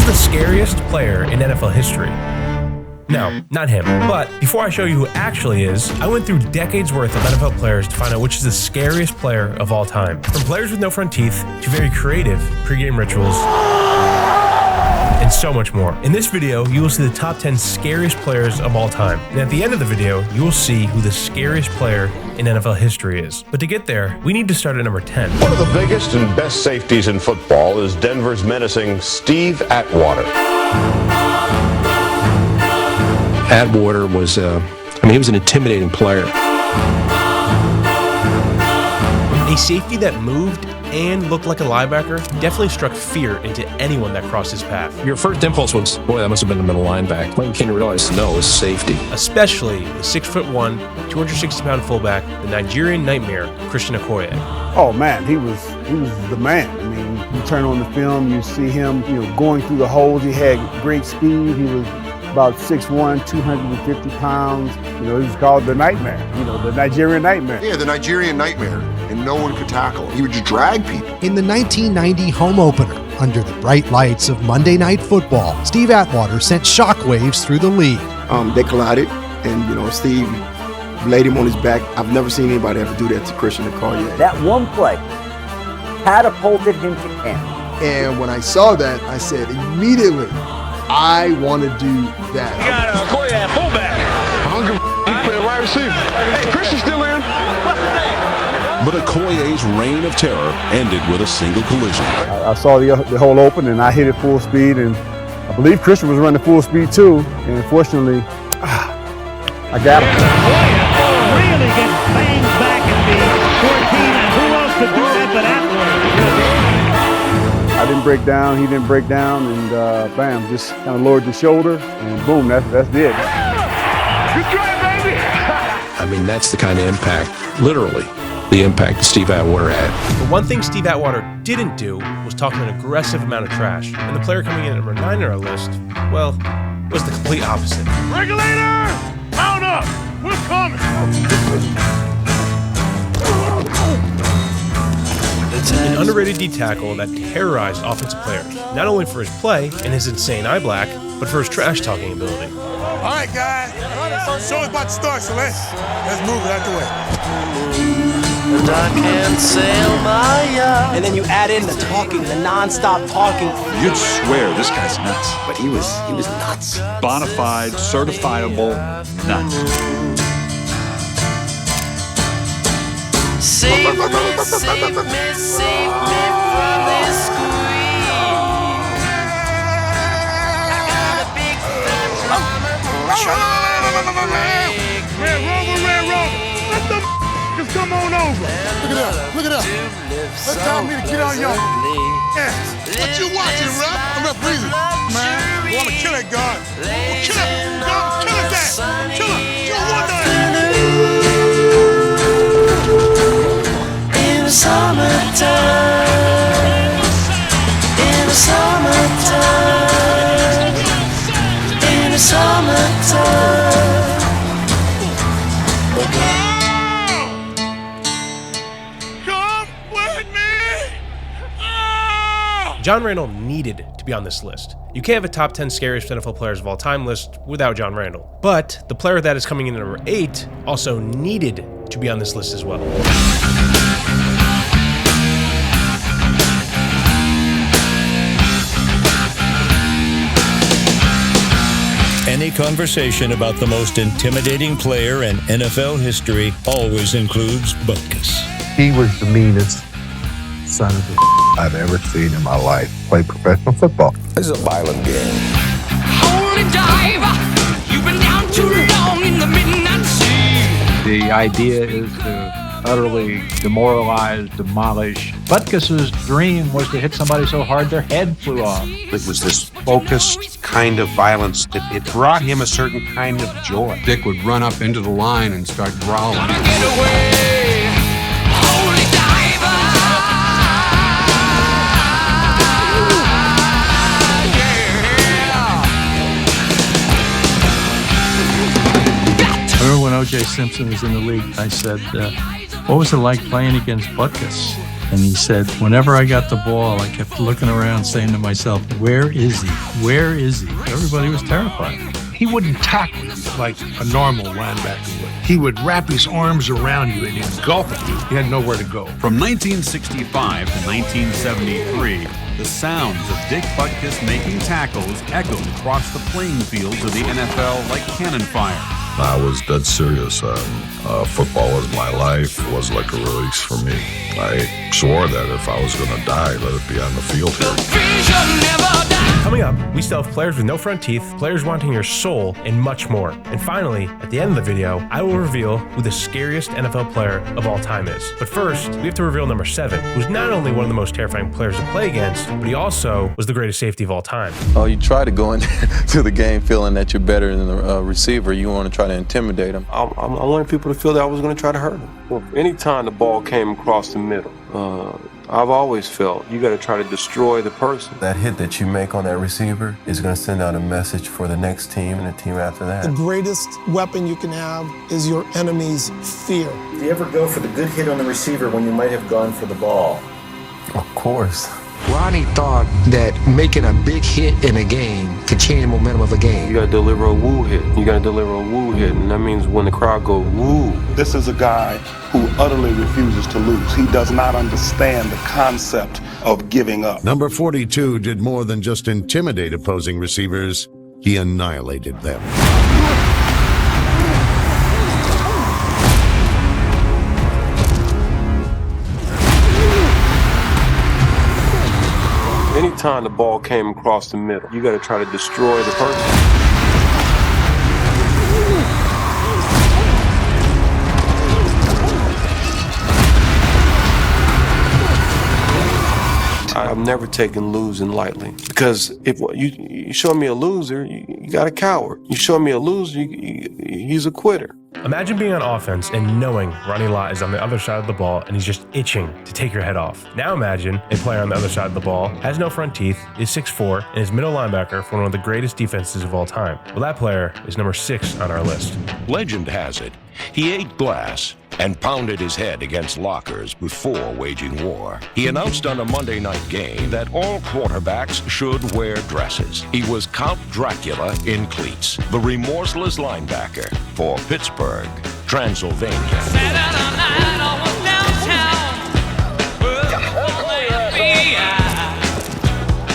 the scariest player in NFL history. No, not him. But before I show you who actually is, I went through decades worth of NFL players to find out which is the scariest player of all time. From players with no front teeth to very creative pregame rituals and so much more. In this video, you will see the top 10 scariest players of all time. And at the end of the video, you will see who the scariest player in NFL history is. But to get there, we need to start at number 10. One of the biggest and best safeties in football is Denver's menacing Steve Atwater. Atwater was, he was an intimidating player. A safety that moved and looked like a linebacker definitely struck fear into anyone that crossed his path. Your first impulse was, boy, that must have been the middle linebacker. When you came to realize, no, it was safety. Especially the 6'1", 260-pound fullback, the Nigerian nightmare, Christian Okoye. Oh man, he was the man. I mean, you turn on the film, you see him, going through the holes. He had great speed. He was about 6'1", 250 pounds. He was called the nightmare, the Nigerian nightmare. Yeah, the Nigerian nightmare, and no one could tackle him. He would just drag people. In the 1990 home opener, under the bright lights of Monday Night Football, Steve Atwater sent shockwaves through the league. They collided, and Steve laid him on his back. I've never seen anybody ever do that to Christian Okoye. That one play catapulted him to camp. And when I saw that, I said immediately, I want to do that. You got Okoye at fullback. I don't give a he playing wide receiver. Hey, Christian's still in. But Okoye's reign of terror ended with a single collision. I saw the hole open, and I hit it full speed, and I believe Christian was running full speed too. And unfortunately, I got him. Really gets banged back at the 14, and who else could do that but Atwater? I didn't break down, he didn't break down, and bam, just kind of lowered the shoulder, and boom, that's it. Good try, baby! That's the kind of impact, literally, the impact that Steve Atwater had. But one thing Steve Atwater didn't do was talk an aggressive amount of trash. And the player coming in at number 9 on our list, well, was the complete opposite. Regulator! Mount up! We're coming! An underrated D tackle that terrorized offensive players, not only for his play and his insane eye black, but for his trash-talking ability. All right, guys. Show's about to start, so let's move it out the way. And I can't sail my yacht. And then you add in the talking, the non-stop talking. You'd swear this guy's nuts. But he was nuts. Bonafide, certifiable nuts. Save me from this squeeze. I got a big fat mama. Red Rover. Let the just come on over. Look at that. Let's tell me to get on your ass. What you watching, Ruff? I'm not breathing. Man, I want to kill that guard. Kill him. Kill his ass. Kill him. Kill one ass. In the summertime, in the summertime, in the summertime. Come with me. John Randle needed to be on this list. You can't have a top 10 scariest NFL players of all time list without John Randle. But the player that is coming in at number 8 also needed to be on this list as well. Any conversation about the most intimidating player in NFL history always includes Berges. He was the meanest son of a I've ever seen in my life play professional football. This is a violent game. Holy diver, you've been down too long in the midnight sea. The idea is to utterly demoralize, demolish. Butkus's dream was to hit somebody so hard their head flew off. It was this focused kind of violence that it brought him a certain kind of joy. Dick would run up into the line and start growling. Gotta get away, holy diver. I remember when O.J. Simpson was in the league, I said, what was it like playing against Butkus? And he said, whenever I got the ball, I kept looking around saying to myself, where is he? Where is he? Everybody was terrified. He wouldn't tackle you like a normal linebacker would. He would wrap his arms around you and engulf you. You had nowhere to go. From 1965 to 1973, the sounds of Dick Butkus making tackles echoed across the playing fields of the NFL like cannon fire. I was dead serious. Football was my life, was like a release for me. I swore that if I was going to die, let it be on the field here. Coming up, we still have players with no front teeth, players wanting your soul, and much more. And finally, at the end of the video, I will reveal who the scariest NFL player of all time is. But first, we have to reveal number 7, who's not only one of the most terrifying players to play against, but he also was the greatest safety of all time. Oh, you try to go into the game feeling that you're better than the receiver. You want to try to intimidate him. I wanted people to feel that I was going to try to hurt him. Well, anytime the ball came across the middle, I've always felt you got to try to destroy the person. That hit that you make on that receiver is going to send out a message for the next team and the team after that. The greatest weapon you can have is your enemy's fear. Do you ever go for the good hit on the receiver when you might have gone for the ball? Of course. Ronnie thought that making a big hit in a game could change the momentum of a game. You got to deliver a woo hit. You got to deliver a woo hit, and that means when the crowd goes woo. This is a guy who utterly refuses to lose. He does not understand the concept of giving up. Number 42 did more than just intimidate opposing receivers. He annihilated them. Anytime the ball came across the middle, you got to try to destroy the person. I've never taken losing lightly, because if you show me a loser, you got a coward. You show me a loser, he's a quitter. Imagine being on offense and knowing Ronnie Lott is on the other side of the ball and he's just itching to take your head off. Now imagine a player on the other side of the ball, has no front teeth, is 6'4", and is middle linebacker for one of the greatest defenses of all time. Well, that player is number 6 on our list. Legend has it, he ate glass and pounded his head against lockers before waging war. He announced on a Monday night game that all quarterbacks should wear dresses. He was Count Dracula in cleats, the remorseless linebacker for Pittsburgh, Transylvania.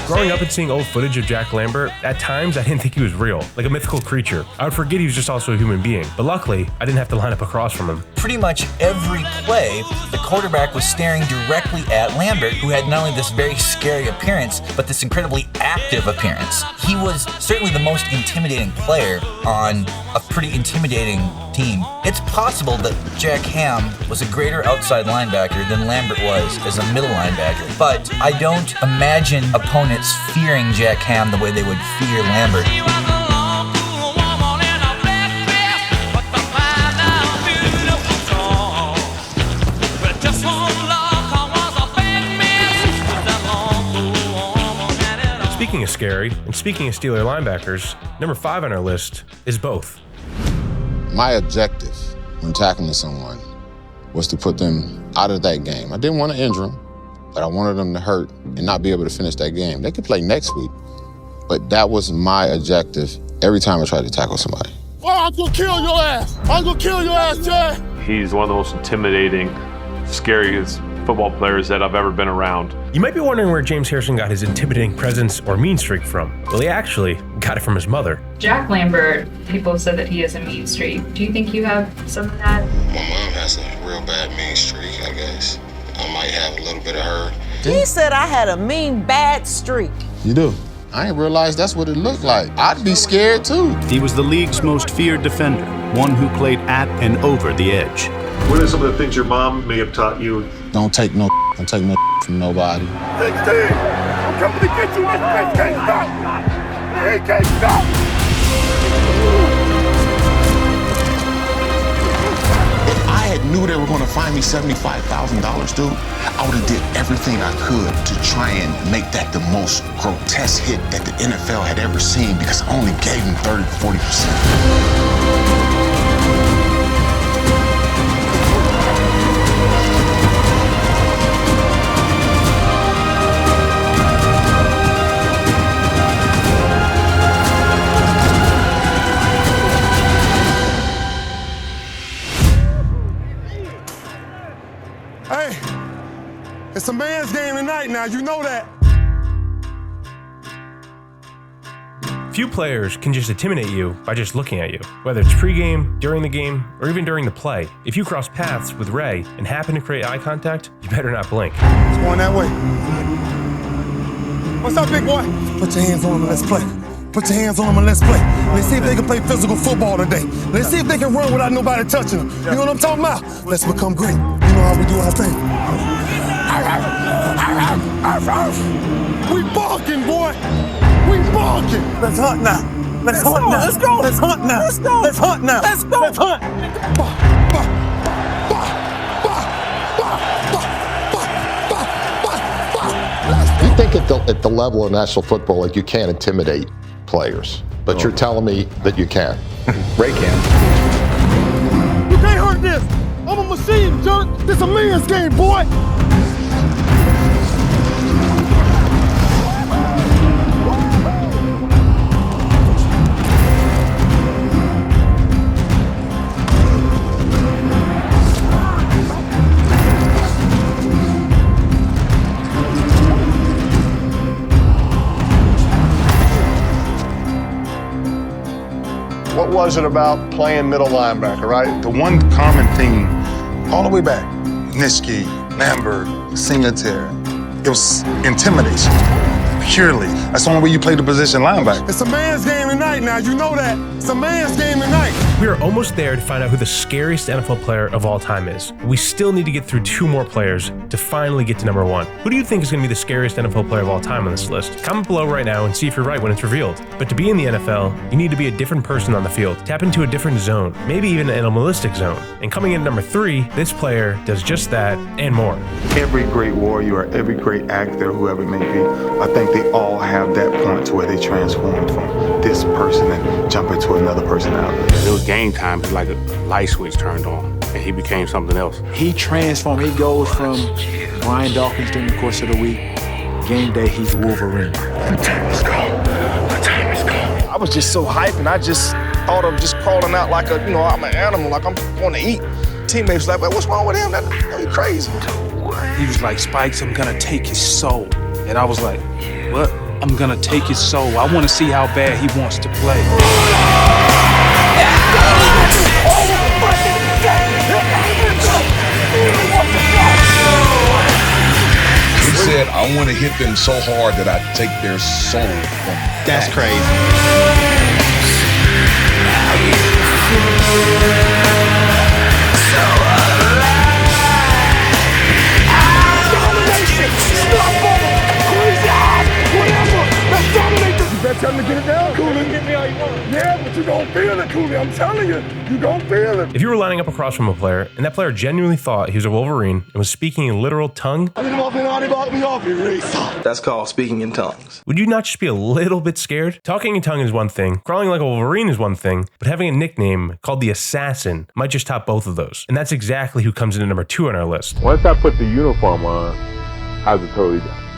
Growing up and seeing old footage of Jack Lambert, at times I didn't think he was real, like a mythical creature. I would forget he was just also a human being, but luckily, I didn't have to line up across from him. Pretty much every play, the quarterback was staring directly at Lambert, who had not only this very scary appearance, but this incredibly active appearance. He was certainly the most intimidating player on a pretty intimidating team. It's possible that Jack Ham was a greater outside linebacker than Lambert was as a middle linebacker, but I don't imagine opponents fearing Jack Ham the way they would fear Lambert. Speaking of scary, and speaking of Steeler linebackers, number 5 on our list is both. My objective when tackling someone was to put them out of that game. I didn't want to injure them, but I wanted them to hurt and not be able to finish that game. They could play next week, but that was my objective every time I tried to tackle somebody. Oh, I'm gonna kill your ass! I'm gonna kill your ass, Chad! He's one of the most intimidating, scariest football players that I've ever been around. You might be wondering where James Harrison got his intimidating presence or mean streak from. Well, he actually got it from his mother. Jack Lambert, people said that he has a mean streak. Do you think you have some of that? My mom has a real bad mean streak, I guess. I might have a little bit of her. He said I had a mean, bad streak. You do? I didn't realize that's what it looked like. I'd be scared too. He was the league's most feared defender, one who played at and over the edge. What are some of the things your mom may have taught you? Don't take no from nobody. 16, I'm coming to get you. This can't stop. He can't stop. If I had knew they were going to find me $75,000, dude, I would have did everything I could to try and make that the most grotesque hit that the NFL had ever seen, because I only gave them 30 to 40%. Few players can just intimidate you by just looking at you. Whether it's pregame, during the game, or even during the play, if you cross paths with Ray and happen to create eye contact, you better not blink. It's going that way. What's up, big boy? Put your hands on him and let's play. Put your hands on them and let's play. Let's see if they can play physical football today. Let's see if they can run without nobody touching them. You know what I'm talking about? Let's become great. You know how we do our thing. We barking, boy. We barking. Let's hunt now. Let's hunt now. Let's go. Let's hunt now. Let's go. Let's hunt now. Let's go. Let's hunt. You think at the level of national football, like you can't intimidate players, but you're telling me that you can. Ray can. You can't hurt this. I'm a machine, jerk. This a man's game, boy. What was it about playing middle linebacker, right? The one common theme, all the way back, Nitschke, Lambert, Singletary, it was intimidation, purely. That's the only way you play the position linebacker. It's a man's game tonight now, you know that. It's a man's game tonight. We are almost there to find out who the scariest NFL player of all time is. We still need to get through 2 more players to finally get to number 1. Who do you think is going to be the scariest NFL player of all time on this list? Comment below right now and see if you're right when it's revealed. But to be in the NFL, you need to be a different person on the field. Tap into a different zone, maybe even an animalistic zone. And coming in at number 3, this player does just that and more. Every great warrior or every great actor, whoever it may be, I think they all have that point to where they transform from this person and jump into another personality. It was game time, like a light switch turned on, and he became something else. He transformed. He goes from Brian Dawkins during the course of the week. Game day, he's Wolverine. The time is gone. The time is gone. I was just so hyped, and I just thought of just crawling out like I'm an animal, like I'm going to eat. Teammates like, what's wrong with him? He's crazy. He was like, Spikes, I'm gonna take his soul. And I was like, what? I'm gonna take his soul. I want to see how bad he wants to play. He said, I want to hit them so hard that I take their soul from them. That's crazy. Tell him to get it down, Cooley. Get me all you want. Yeah, but you gon' feel it, Cooley. I'm telling you, you gon' feel it. If you were lining up across from a player, and that player genuinely thought he was a Wolverine and was speaking in literal tongue, That's called speaking in tongues. would you not just be a little bit scared? Talking in tongue is one thing, crawling like a Wolverine is one thing, but having a nickname called the Assassin might just top both of those. And that's exactly who comes in at number 2 on our list. Once I put the uniform on, I was a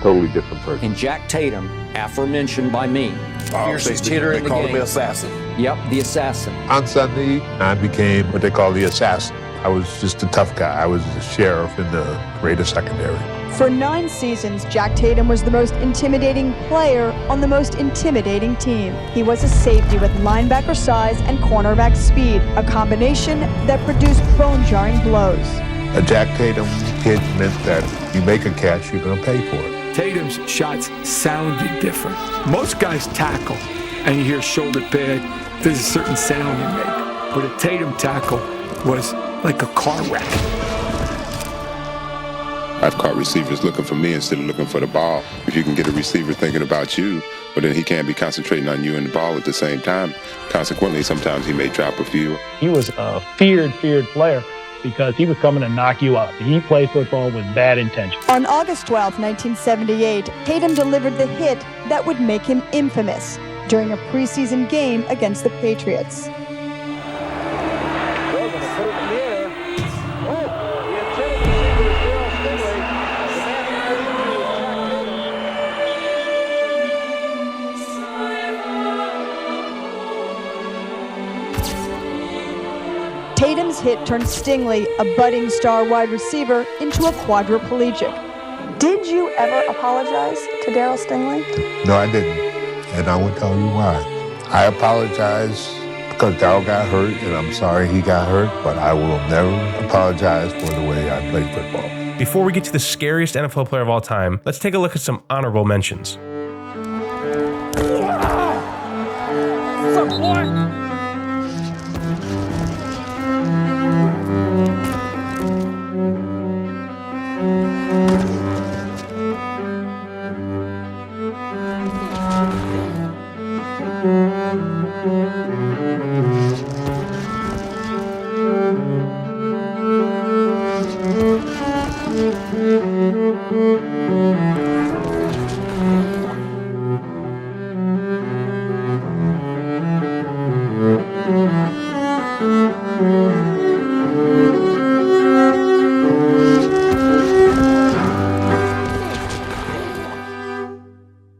totally different person. And Jack Tatum, aforementioned by me, fiercest hitter in the game. They called me Assassin. Yep, the Assassin. On Sunday, I became what they call the assassin. I was just a tough guy. I was the sheriff in the Raider secondary. For 9 seasons, Jack Tatum was the most intimidating player on the most intimidating team. He was a safety with linebacker size and cornerback speed, a combination that produced bone-jarring blows. A Jack Tatum hit meant that you make a catch, you're going to pay for it. Tatum's shots sounded different. Most guys tackle, and you hear shoulder pad, there's a certain sound you make. But a Tatum tackle was like a car wreck. I've caught receivers looking for me instead of looking for the ball. If you can get a receiver thinking about you, but then he can't be concentrating on you and the ball at the same time. Consequently, sometimes he may drop a few. He was a feared player because he was coming to knock you out. He played football with bad intention. On August 12, 1978, Tatum delivered the hit that would make him infamous during a preseason game against the Patriots. Tatum's hit turned Stingley, a budding star wide receiver, into a quadriplegic. Did you ever apologize to Darryl Stingley? No, I didn't. And I will tell you why. I apologize because Darryl got hurt, and I'm sorry he got hurt, but I will never apologize for the way I play football. Before we get to the scariest NFL player of all time, let's take a look at some honorable mentions. What's up, boy?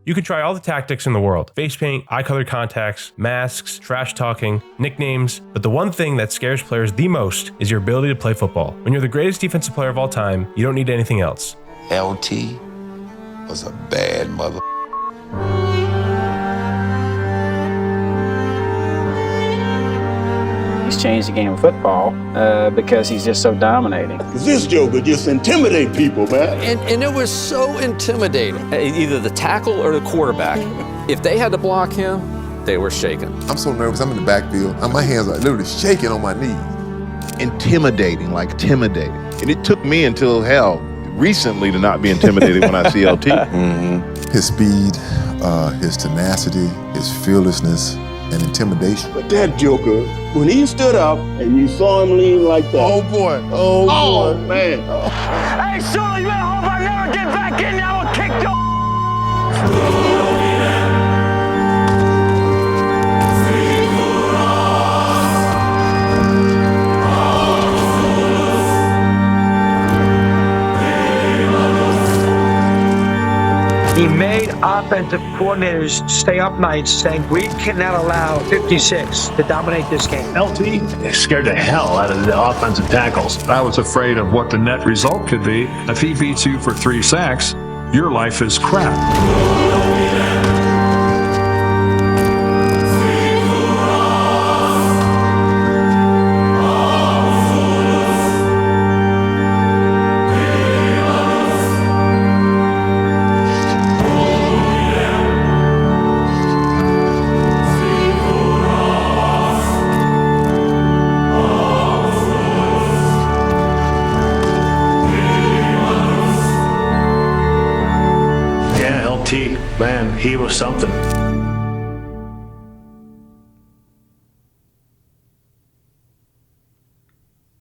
You can try all the tactics in the world: face paint, eye-colored contacts, masks, trash talking, nicknames, but the one thing that scares players the most is your ability to play football. When you're the greatest defensive player of all time, you don't need anything else. LT was a bad mother. He's changed the game of football because he's just so dominating. This joker just intimidate people, man. And it was so intimidating. Either the tackle or the quarterback. If they had to block him, they were shaking. I'm so nervous. I'm in the backfield. My hands are literally shaking on my knees. Intimidating, like intimidating. And it took me until recently to not be intimidated when I see LT. His speed, his tenacity, his fearlessness, and intimidation. But that joker, when he stood up and you saw him lean like that. Oh boy, oh boy. Man. Oh. Hey, Sully, you better hope I never get back in there. I will kick your He made offensive coordinators stay up nights saying, we cannot allow 56 to dominate this game. LT scared the hell out of the offensive tackles. I was afraid of what the net result could be. If he beats you for 3 sacks, your life is crap. Man, he was something.